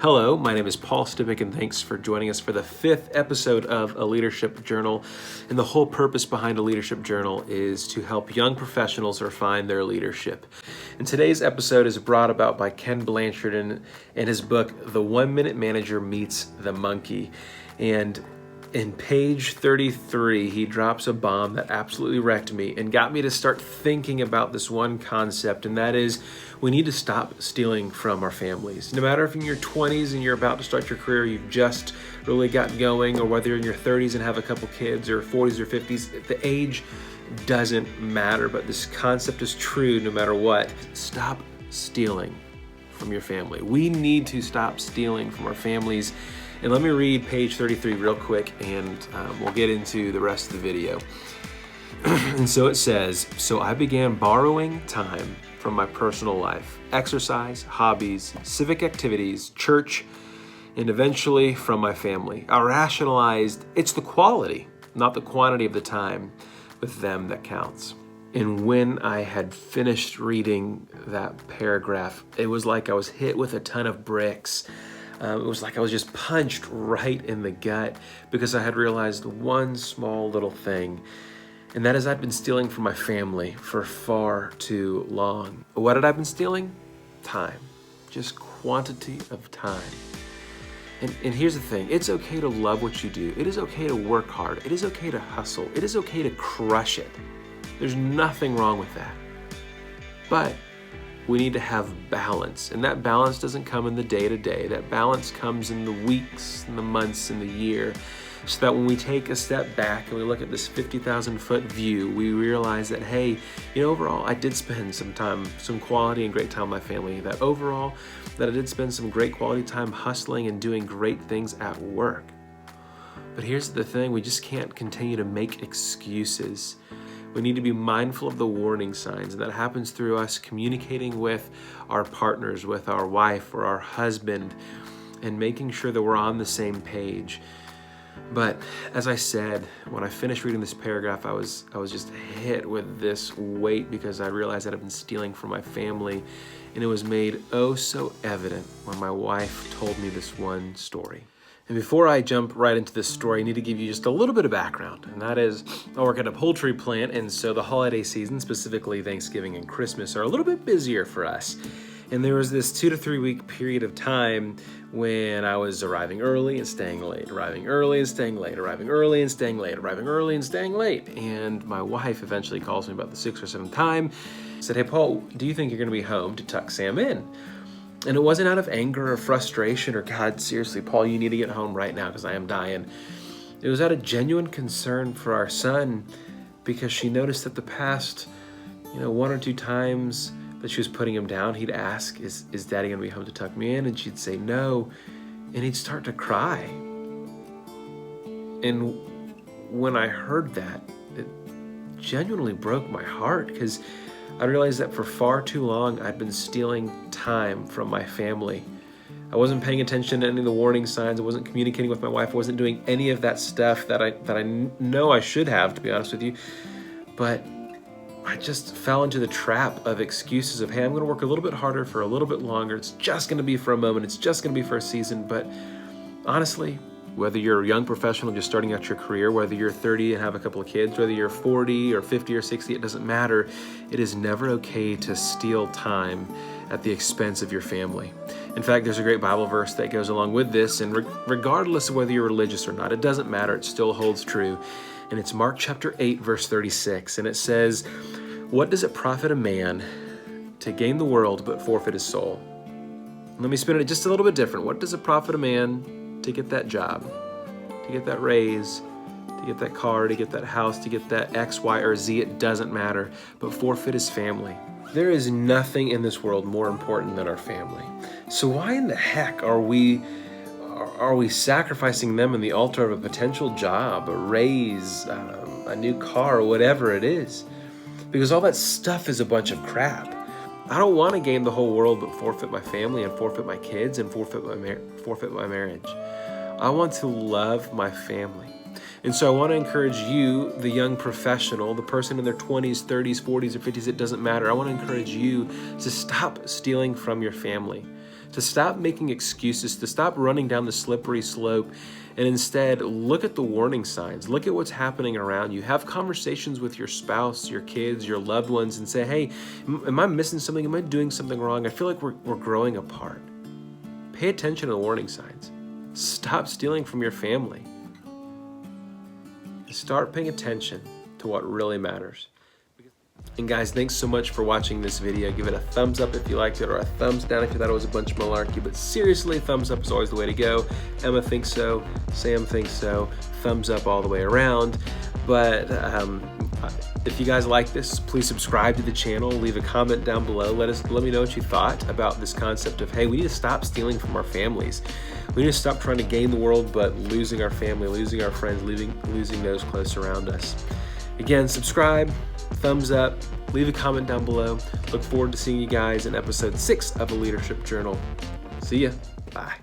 Hello, my name is Paul Stibick, and thanks for joining us for the 5th episode of A Leadership Journal. And the whole purpose behind A Leadership Journal is to help young professionals refine their leadership. And today's episode is brought about by Ken Blanchard in his book, The 1 Minute Manager Meets the Monkey. And in page 33, he drops a bomb that absolutely wrecked me and got me to start thinking about this one concept, and that is we need to stop stealing from our families. No matter if you're in your 20s and you're about to start your career, you've just really gotten going, or whether you're in your 30s and have a couple kids, or 40s or 50s, the age doesn't matter, but this concept is true no matter what. Stop stealing from your family. We need to stop stealing from our families. And let me read page 33 real quick, and we'll get into the rest of the video. And so it says, "So I began borrowing time from my personal life, exercise, hobbies, civic activities, church, and eventually from my family. I rationalized it's the quality, not the quantity of the time with them that counts." And when I had finished reading that paragraph, it was like I was hit with a ton of bricks. It was like I was just punched right in the gut, because I had realized one small little thing, and that is I'd been stealing from my family for far too long. What had I been stealing? Time. Just quantity of time. And here's the thing. It's okay to love what you do. It is okay to work hard. It is okay to hustle. It is okay to crush it. There's nothing wrong with that. But we need to have balance, and that balance doesn't come in the day-to-day. That balance comes in the weeks, and the months, and the year, so that when we take a step back and we look at this 50,000-foot view, we realize that, hey, overall, I did spend some quality and great time with my family. That overall, that I did spend some great quality time hustling and doing great things at work. But here's the thing, we just can't continue to make excuses. We need to be mindful of the warning signs, and that happens through us communicating with our partners, with our wife or our husband, and making sure that we're on the same page. But as I said, when I finished reading this paragraph, I was just hit with this weight, because I realized that I've been stealing from my family, and it was made oh so evident when my wife told me this one story. And before I jump right into this story, I need to give you just a little bit of background, and that is I work at a poultry plant, and so the holiday season, specifically Thanksgiving and Christmas, are a little bit busier for us. And there was this 2 to 3 week period of time when I was arriving early and staying late, arriving early and staying late, arriving early and staying late, arriving early and staying late. And my wife eventually calls me about the 6th or 7th time, said, "Hey, Paul, do you think you're going to be home to tuck Sam in?" And it wasn't out of anger or frustration or, "God, seriously, Paul, you need to get home right now because I am dying." It was out of genuine concern for our son, because she noticed that the past, 1 or 2 times that she was putting him down, he'd ask, is Daddy going to be home to tuck me in? And she'd say no, and he'd start to cry. And when I heard that, it genuinely broke my heart, because I realized that for far too long, I'd been stealing time from my family. I wasn't paying attention to any of the warning signs. I wasn't communicating with my wife. I wasn't doing any of that stuff that I know I should have, to be honest with you. But I just fell into the trap of excuses of, hey, I'm going to work a little bit harder for a little bit longer. It's just going to be for a moment. It's just going to be for a season. But honestly, whether you're a young professional just starting out your career, whether you're 30 and have a couple of kids, whether you're 40 or 50 or 60, it doesn't matter. It is never okay to steal time at the expense of your family. In fact, there's a great Bible verse that goes along with this, and regardless of whether you're religious or not, it doesn't matter. It still holds true. And it's Mark chapter 8, verse 36. And it says, "What does it profit a man to gain the world but forfeit his soul?" Let me spin it just a little bit different. What does it profit a man to get that job, to get that raise, to get that car, to get that house, to get that X, Y, or Z? It doesn't matter, but forfeit his family. There is nothing in this world more important than our family. So why in the heck are we sacrificing them in the altar of a potential job, a raise, a new car, or whatever it is? Because all that stuff is a bunch of crap. I don't want to gain the whole world but forfeit my family and forfeit my kids and forfeit my marriage. I want to love my family. And so I want to encourage you, the young professional, the person in their 20s, 30s, 40s, or 50s, it doesn't matter. I want to encourage you to stop stealing from your family. to stop making excuses, to stop running down the slippery slope, and instead look at the warning signs. Look at what's happening around you. Have conversations with your spouse, your kids, your loved ones, and say, hey, am I missing something? Am I doing something wrong? I feel like we're growing apart. Pay attention to the warning signs. Stop stealing from your family. Start paying attention to what really matters. And guys, thanks so much for watching this video. Give it a thumbs up if you liked it, or a thumbs down if you thought it was a bunch of malarkey. But seriously, thumbs up is always the way to go. Emma thinks so. Sam thinks so. Thumbs up all the way around. But if you guys like this, please subscribe to the channel. Leave a comment down below. Let me know what you thought about this concept of, hey, we need to stop stealing from our families. We need to stop trying to gain the world, but losing our family, losing our friends, losing those close around us. Again, subscribe, thumbs up, leave a comment down below. Look forward to seeing you guys in episode 6 of A Leadership Journal. See ya. Bye.